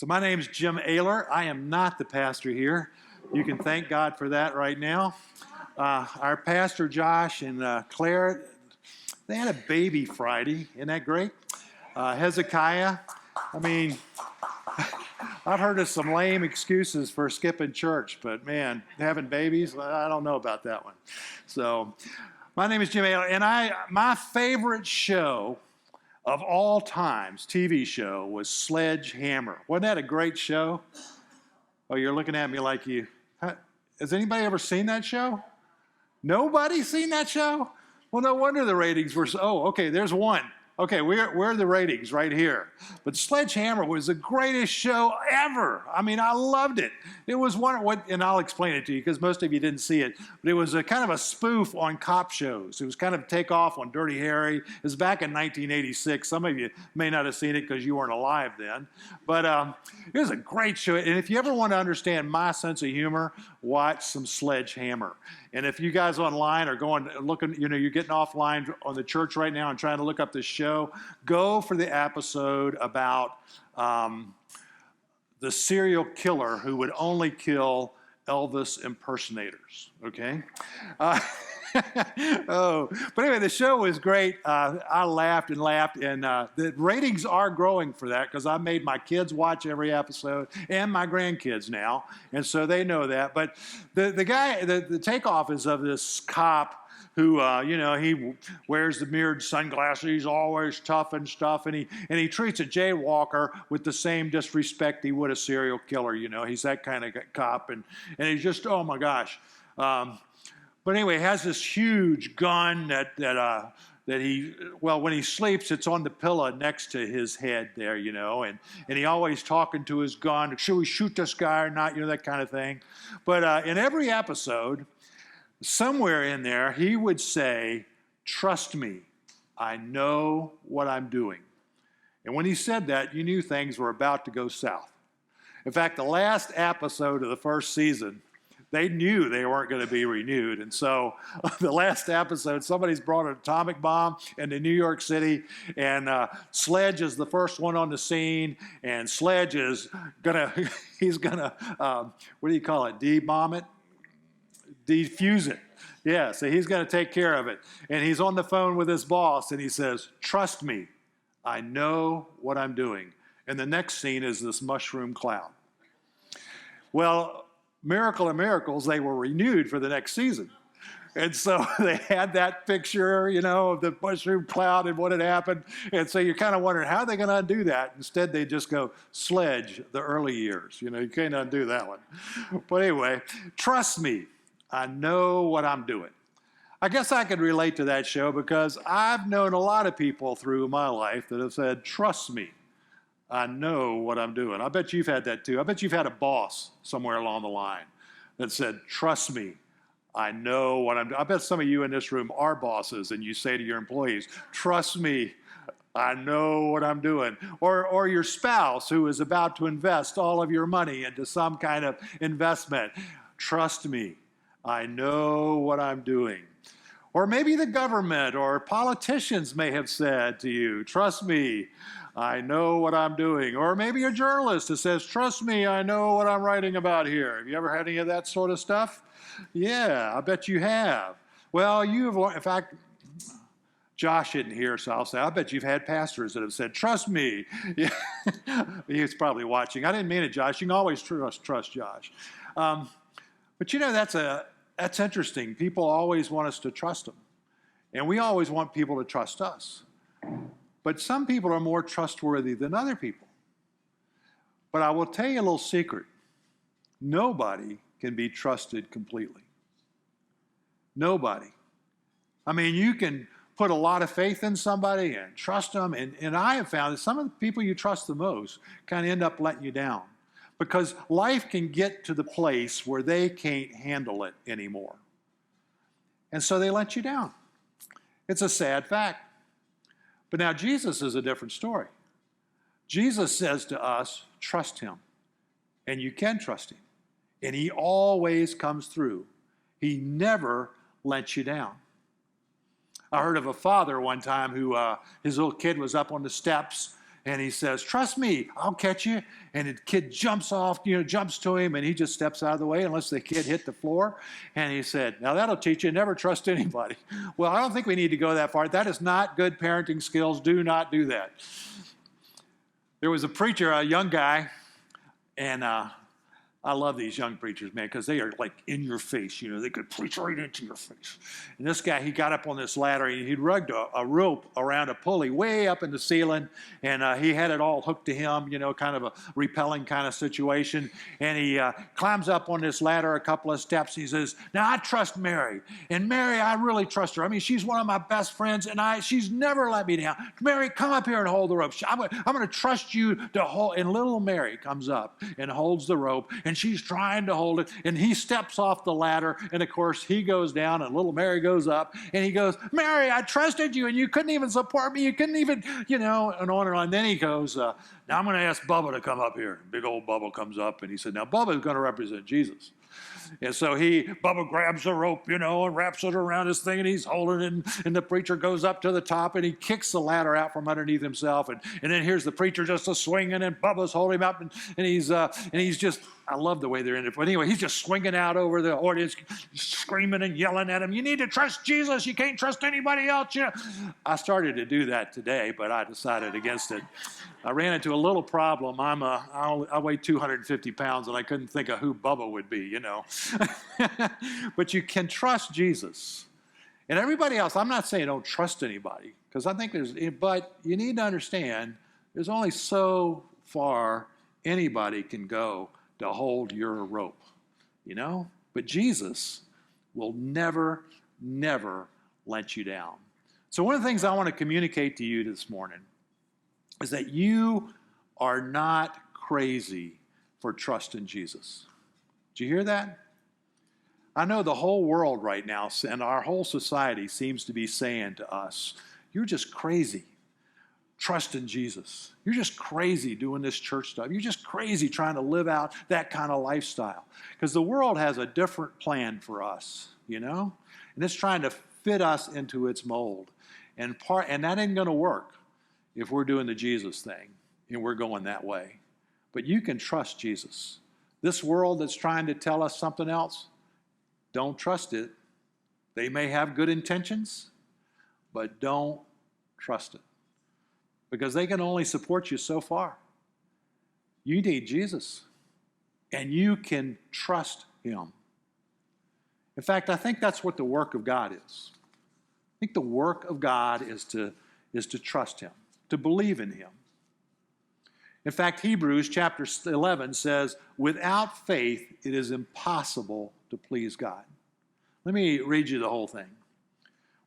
So my name is Jim Ayler. I am not the pastor here. You can thank God for that right now. Our pastor Josh and Claire, they had a baby Friday. Isn't that great? Hezekiah, I mean, I've heard of some lame excuses for skipping church, but man, having babies, I don't know about that one. So my name is Jim Ayler, and my favorite show of all times, TV show, was Sledgehammer. Wasn't that a great show? Oh, you're looking at me like you. Has anybody ever seen that show? Nobody seen that show? Well, no wonder the ratings were okay, there's one. Okay, we're the ratings right here. But Sledgehammer was the greatest show ever. I mean, I loved it. It was and I'll explain it to you because most of you didn't see it, but it was a kind of a spoof on cop shows. It was kind of a takeoff on Dirty Harry. It was back in 1986. Some of you may not have seen it because you weren't alive then. But it was a great show. And if you ever want to understand my sense of humor, watch some Sledgehammer. And if you guys online are looking, you're getting offline on the church right now and trying to look up this show, go for the episode about the serial killer who would only kill Elvis impersonators, okay? But anyway, the show was great. I laughed, and the ratings are growing for that because I made my kids watch every episode and my grandkids now, and so they know that. But the takeoff is of this cop who, he wears the mirrored sunglasses. He's always tough and stuff, and he treats a jaywalker with the same disrespect he would a serial killer. He's that kind of cop, and he's just, oh my gosh. But anyway, he has this huge gun that when he sleeps, it's on the pillow next to his head there, and he always talking to his gun. Should we shoot this guy or not? That kind of thing. But in every episode, somewhere in there, he would say, "Trust me, I know what I'm doing." And when he said that, you knew things were about to go south. In fact, the last episode of the first season, they knew they weren't going to be renewed. And so the last episode, somebody's brought an atomic bomb into New York City, and Sledge is the first one on the scene, and Sledge is he's going to, what do you call it, de-bomb it? Defuse it. Yeah, so he's going to take care of it. And he's on the phone with his boss, and he says, "Trust me, I know what I'm doing." And the next scene is this mushroom cloud. Well, miracle of miracles, they were renewed for the next season. And so they had that picture, of the mushroom cloud and what had happened. And so you're kind of wondering, how are they going to undo that? Instead, they just go, Sledge, the early years. You can't undo that one. But anyway, trust me, I know what I'm doing. I guess I could relate to that show because I've known a lot of people through my life that have said, "Trust me, I know what I'm doing." I bet you've had that too. I bet you've had a boss somewhere along the line that said, "Trust me, I know what I'm doing." I bet some of you in this room are bosses, and you say to your employees, "Trust me, I know what I'm doing." Or your spouse who is about to invest all of your money into some kind of investment. "Trust me, I know what I'm doing." Or maybe the government or politicians may have said to you, "Trust me, I know what I'm doing." Or maybe a journalist that says, "Trust me, I know what I'm writing about here." Have you ever had any of that sort of stuff? Yeah, I bet you have. Well, in fact, Josh isn't here, so I'll say, I bet you've had pastors that have said, "Trust me." Yeah. He's probably watching. I didn't mean it, Josh. You can always trust Josh. But that's interesting. People always want us to trust them. And we always want people to trust us. But some people are more trustworthy than other people. But I will tell you a little secret. Nobody can be trusted completely. Nobody. I mean, you can put a lot of faith in somebody and trust them. And I have found that some of the people you trust the most kind of end up letting you down. Because life can get to the place where they can't handle it anymore. And so they let you down. It's a sad fact. But now Jesus is a different story. Jesus says to us, trust him. And you can trust him. And he always comes through. He never lets you down. I heard of a father one time who his little kid was up on the steps And he says, trust me, I'll catch you. And the kid jumps off, jumps to him, and he just steps out of the way unless the kid hit the floor. And he said, now that'll teach you, never trust anybody. Well, I don't think we need to go that far. That is not good parenting skills. Do not do that. There was a preacher, a young guy, and I love these young preachers, man, because they are like in your face. They could preach right into your face. And this guy, he got up on this ladder, and he'd rugged a rope around a pulley way up in the ceiling, and he had it all hooked to him, kind of a repelling kind of situation. And he climbs up on this ladder a couple of steps. He says, now I trust Mary. And Mary, I really trust her. I mean, she's one of my best friends, and she's never let me down. Mary, come up here and hold the rope. I'm going to trust you to hold. And little Mary comes up and holds the rope, and she's trying to hold it, and he steps off the ladder, and of course he goes down, and little Mary goes up, and he goes, Mary, I trusted you, and you couldn't even support me, you couldn't even, and on and on. Then he goes, now I'm going to ask Bubba to come up here. Big old Bubba comes up, and he said, now Bubba is going to represent Jesus. And so Bubba grabs the rope, and wraps it around his thing, and he's holding it, and the preacher goes up to the top, and he kicks the ladder out from underneath himself, and then here's the preacher just swinging, and Bubba's holding him up, and he's just, I love the way they're in it, but anyway, he's just swinging out over the audience, screaming and yelling at him, you need to trust Jesus, you can't trust anybody else. I started to do that today, but I decided against it. I ran into a little problem. I weigh 250 pounds, and I couldn't think of who Bubba would be, But you can trust Jesus. And everybody else, I'm not saying don't trust anybody, because I think but you need to understand, there's only so far anybody can go to hold your rope, But Jesus will never, never let you down. So one of the things I want to communicate to you this morning is that you are not crazy for trusting Jesus. Did you hear that? I know the whole world right now, and our whole society seems to be saying to us, you're just crazy trusting Jesus. You're just crazy doing this church stuff. You're just crazy trying to live out that kind of lifestyle. Because the world has a different plan for us, And it's trying to fit us into its mold. And that ain't going to work if we're doing the Jesus thing and we're going that way. But you can trust Jesus. This world that's trying to tell us something else, don't trust it. They may have good intentions, but don't trust it. Because they can only support you so far. You need Jesus, and you can trust him. In fact, I think that's what the work of God is. I think the work of God is to trust him, to believe in him. In fact, Hebrews chapter 11 says, without faith, it is impossible to please God. Let me read you the whole thing.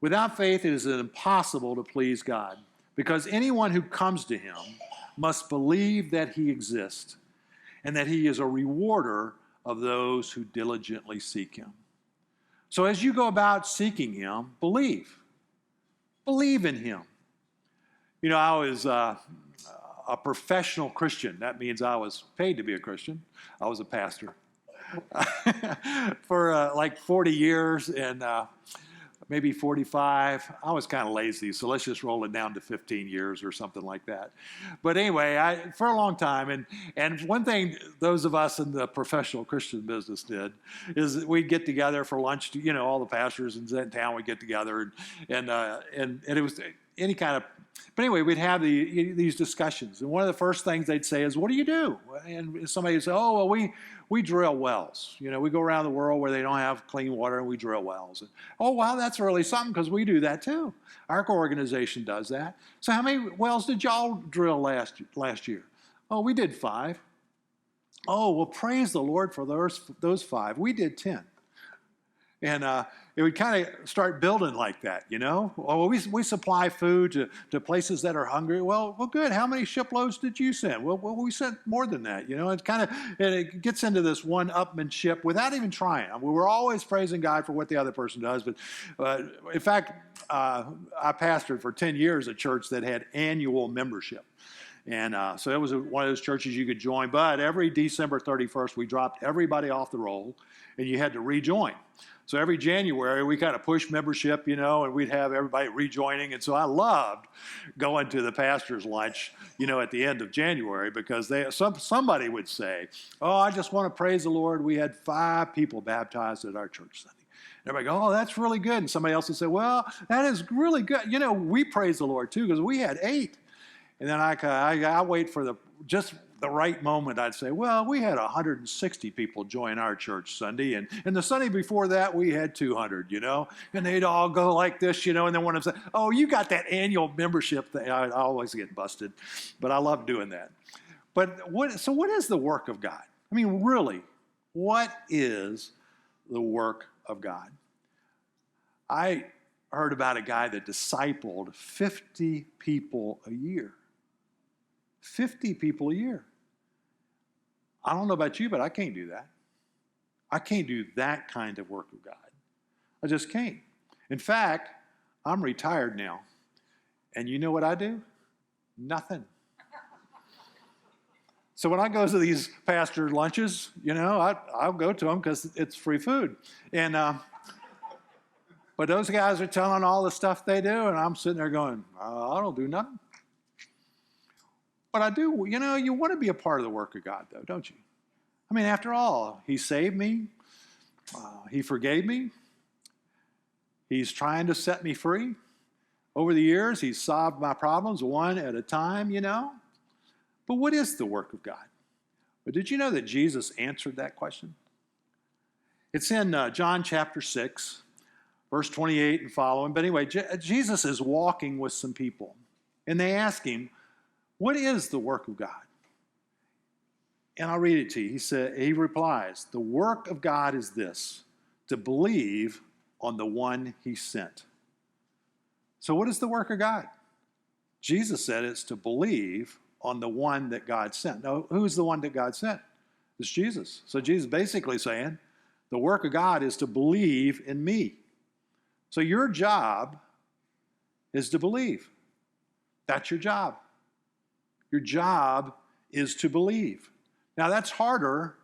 Without faith, it is impossible to please God, because anyone who comes to him must believe that he exists and that he is a rewarder of those who diligently seek him. So as you go about seeking him, believe. Believe in him. I was a professional Christian. That means I was paid to be a Christian. I was a pastor for like 40 years, and maybe 45. I was kind of lazy, so let's just roll it down to 15 years or something like that. But anyway, for a long time, and one thing those of us in the professional Christian business did is we'd get together for lunch. All the pastors in town would get together, and it was any kind of. But anyway, we'd have these discussions, and one of the first things they'd say is, "What do you do?" And somebody would say, "Oh, well, we drill wells. We go around the world where they don't have clean water, and we drill wells." And, oh, wow, that's really something, because we do that too. Our organization does that. So how many wells did y'all drill last year? Oh, we did 5. Oh, well, praise the Lord for those 5. We did 10. And it would kind of start building like that, Well, we supply food to places that are hungry. Well, good. How many shiploads did you send? Well, we sent more than that, it gets into this one-upmanship without even trying. I mean, we're always praising God for what the other person does. But in fact, I pastored for 10 years a church that had annual membership. And so it was one of those churches you could join. But every December 31st, we dropped everybody off the roll, and you had to rejoin. So every January, we kind of pushed membership, and we'd have everybody rejoining. And so I loved going to the pastor's lunch, at the end of January, because somebody would say, oh, I just want to praise the Lord. We had 5 people baptized at our church Sunday. And everybody go, oh, that's really good. And somebody else would say, well, that is really good. We praise the Lord too, because we had 8. And then I wait for just the right moment. I'd say, well, we had 160 people join our church Sunday. And the Sunday before that, we had 200, And they'd all go like this, And then one of them said, oh, you got that annual membership thing. I always get busted. But I love doing that. But what is the work of God? I mean, really, what is the work of God? I heard about a guy that discipled 50 people a year. 50 people a year. I don't know about you, but I can't do that. I can't do that kind of work of God. I just can't. In fact, I'm retired now. And you know what I do? Nothing. So when I go to these pastor lunches, I'll go to them because it's free food. And but those guys are telling all the stuff they do, and I'm sitting there going, I don't do nothing. But I do, you want to be a part of the work of God, though, don't you? I mean, after all, He saved me. He forgave me. He's trying to set me free. Over the years, He's solved my problems one at a time, But what is the work of God? But did you know that Jesus answered that question? It's in John chapter 6, verse 28 and following. But anyway, Jesus is walking with some people, and they ask Him, what is the work of God? And I'll read it to you. He replies, the work of God is this, to believe on the one He sent. So what is the work of God? Jesus said it's to believe on the one that God sent. Now, who's the one that God sent? It's Jesus. So Jesus is basically saying, the work of God is to believe in me. So your job is to believe. That's your job. Your job is to believe. Now, that's harder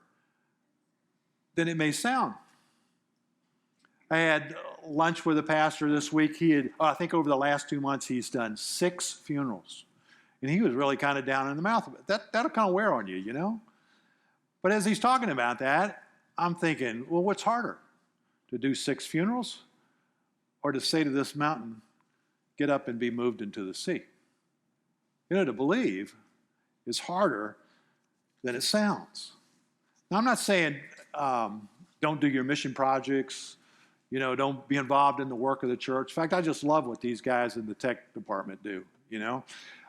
than it may sound. I had lunch with a pastor this week. I think over the last 2 months, he's done 6 funerals. And he was really kind of down in the mouth of it. That'll kind of wear on you, But as he's talking about that, I'm thinking, well, what's harder? To do 6 funerals or to say to this mountain, get up and be moved into the sea? To believe is harder than it sounds. Now, I'm not saying don't do your mission projects, don't be involved in the work of the church. In fact, I just love what these guys in the tech department do,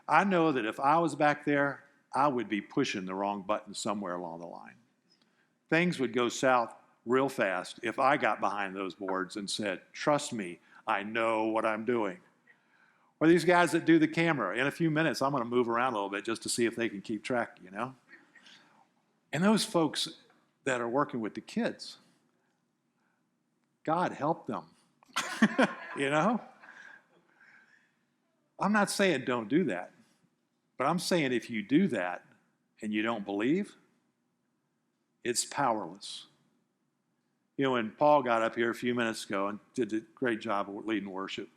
I know that if I was back there, I would be pushing the wrong button somewhere along the line. Things would go south real fast if I got behind those boards and said, trust me, I know what I'm doing. Or these guys that do the camera. In a few minutes, I'm going to move around a little bit just to see if they can keep track, And those folks that are working with the kids, God help them, I'm not saying don't do that, but I'm saying if you do that and you don't believe, it's powerless. When Paul got up here a few minutes ago and did a great job of leading worship,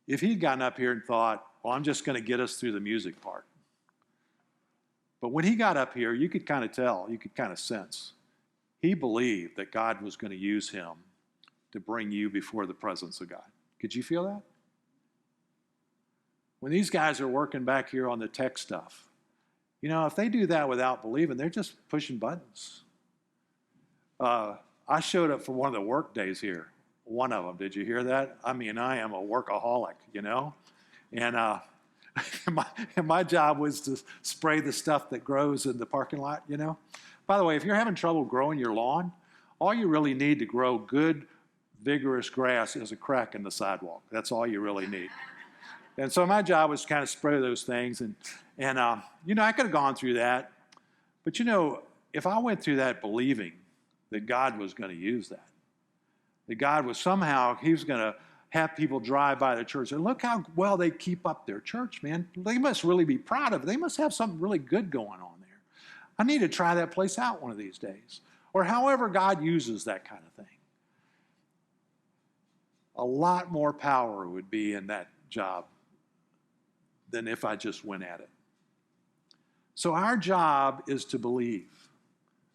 if he'd gotten up here and thought, well, I'm just going to get us through the music part. But when he got up here, you could kind of tell, you could kind of sense, he believed that God was going to use him to bring you before the presence of God. Could you feel that? When these guys are working back here on the tech stuff, if they do that without believing, they're just pushing buttons. I showed up for one of the work days here. One of them. Did you hear that? I mean, I am a workaholic, And my job was to spray the stuff that grows in the parking lot, By the way, if you're having trouble growing your lawn, all you really need to grow good, vigorous grass is a crack in the sidewalk. That's all you really need. And so my job was to kind of spray those things. And I could have gone through that. But, if I went through that believing that God was going to use that God was somehow, He was going to have people drive by the church and look how well they keep up their church, man. They must really be proud of it. They must have something really good going on there. I need to try that place out one of these days. Or however God uses that kind of thing. A lot more power would be in that job than if I just went at it. So our job is to believe.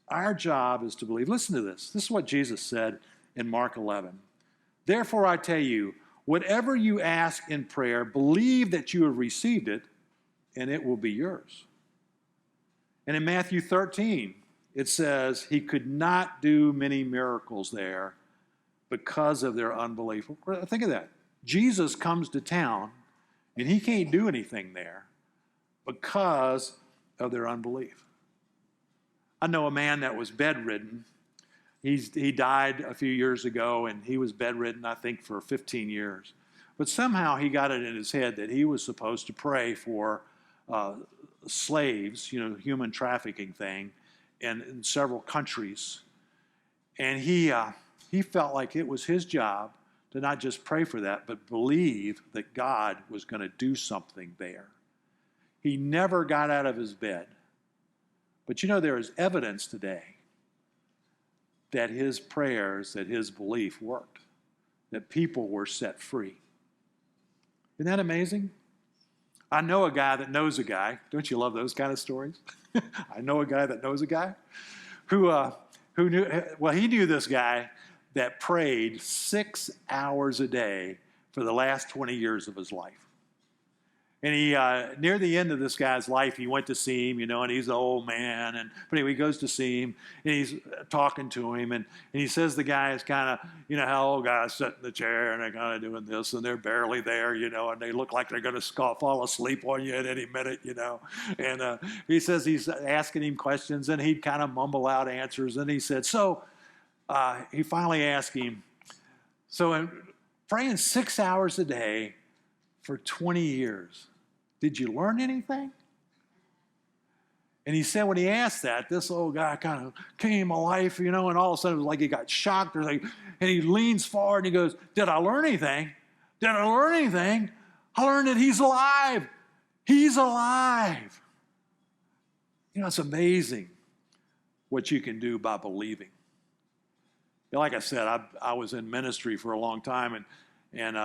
Our job is to believe. Listen to this. This is what Jesus said in Mark 11. Therefore, I tell you, whatever you ask in prayer, believe that you have received it, and it will be yours. And in Matthew 13, it says he could not do many miracles there because of their unbelief. Think of that. Jesus comes to town, and he can't do anything there because of their unbelief. I know a man that was bedridden. He died a few years ago, and he was bedridden, I think, for 15 years. But somehow he got it in his head that he was supposed to pray for slaves, human trafficking thing, in several countries. And he felt like it was his job to not just pray for that, but believe that God was going to do something there. He never got out of his bed. But there is evidence today that his prayers, that his belief worked, that people were set free. Isn't that amazing? I know a guy that knows a guy. Don't you love those kind of stories? I know a guy that knows a guy who knew this guy that prayed 6 hours a day for the last 20 years of his life. And he, near the end of this guy's life, he went to see him, and he's an old man. But anyway, he goes to see him, and he's talking to him. And he says the guy is kind of, how old guys sit in the chair, and they're kind of doing this, and they're barely there, and they look like they're going to fall asleep on you at any minute, And he says he's asking him questions, and he'd kind of mumble out answers. And he said, he finally asked him, in praying 6 hours a day, for 20 years. Did you learn anything? And he said when he asked that, this old guy kind of came alive, and all of a sudden it was like he got shocked. And he leans forward and he goes, did I learn anything? Did I learn anything? I learned that he's alive. He's alive. It's amazing what you can do by believing. Like I said, I was in ministry for a long time, and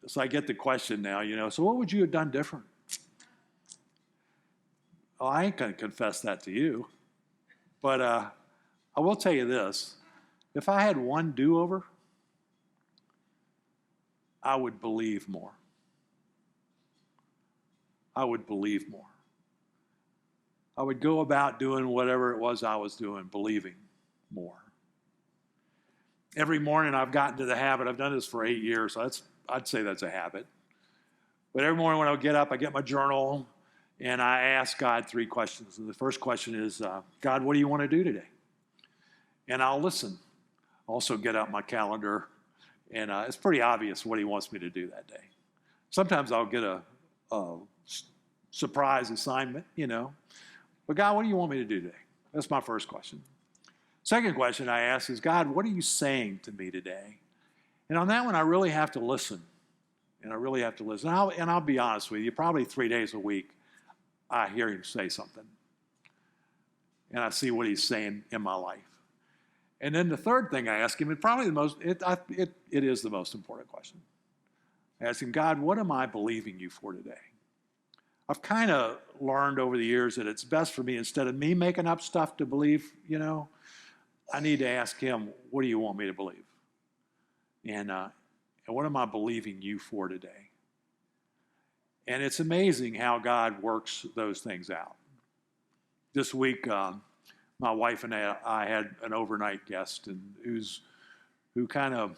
so I get the question now, so what would you have done different? Oh, I ain't going to confess that to you. But I will tell you this. If I had one do-over, I would believe more. I would believe more. I would go about doing whatever it was I was doing, believing more. Every morning I've gotten to the habit, I've done this for 8 years, so I'd say that's a habit. But every morning when I get up, I get my journal, and I ask God 3 questions. And the first question is, God, what do you want to do today? And I'll listen. Also get out my calendar, and it's pretty obvious what he wants me to do that day. Sometimes I'll get a surprise assignment, But God, what do you want me to do today? That's my first question. Second question I ask is, God, what are you saying to me today? And on that one, I really have to listen. And I'll be honest with you, probably 3 days a week, I hear him say something. And I see what he's saying in my life. And then the third thing I ask him, it is the most important question. I ask him, God, what am I believing you for today? I've kind of learned over the years that it's best for me, instead of me making up stuff to believe, I need to ask him, what do you want me to believe? And what am I believing you for today? And it's amazing how God works those things out. This week, my wife and I had an overnight guest, and who kind of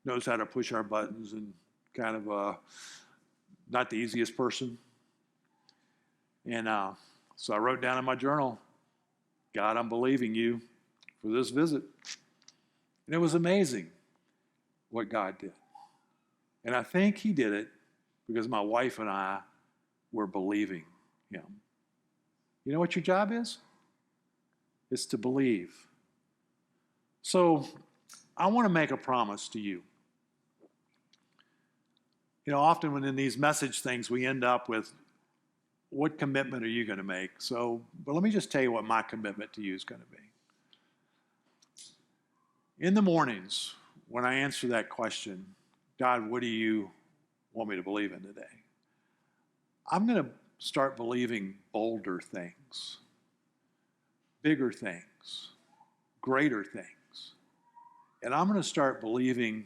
knows how to push our buttons, and kind of not the easiest person. And so I wrote down in my journal, God, I'm believing you for this visit. And it was amazing what God did. And I think he did it because my wife and I were believing him. You know what your job is? It's to believe. So I want to make a promise to you. Often when in these message things, we end up with, what commitment are you going to make? But let me just tell you what my commitment to you is going to be. In the mornings, when I answer that question, God, what do you want me to believe in today? I'm going to start believing bolder things, bigger things, greater things. And I'm going to start believing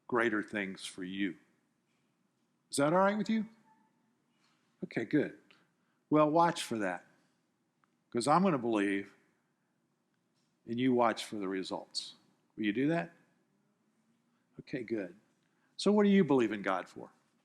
greater things for you. Is that all right with you? Okay, good. Well, watch for that. Because I'm going to believe, and you watch for the results. Will you do that? Okay, good. So what do you believe in God for?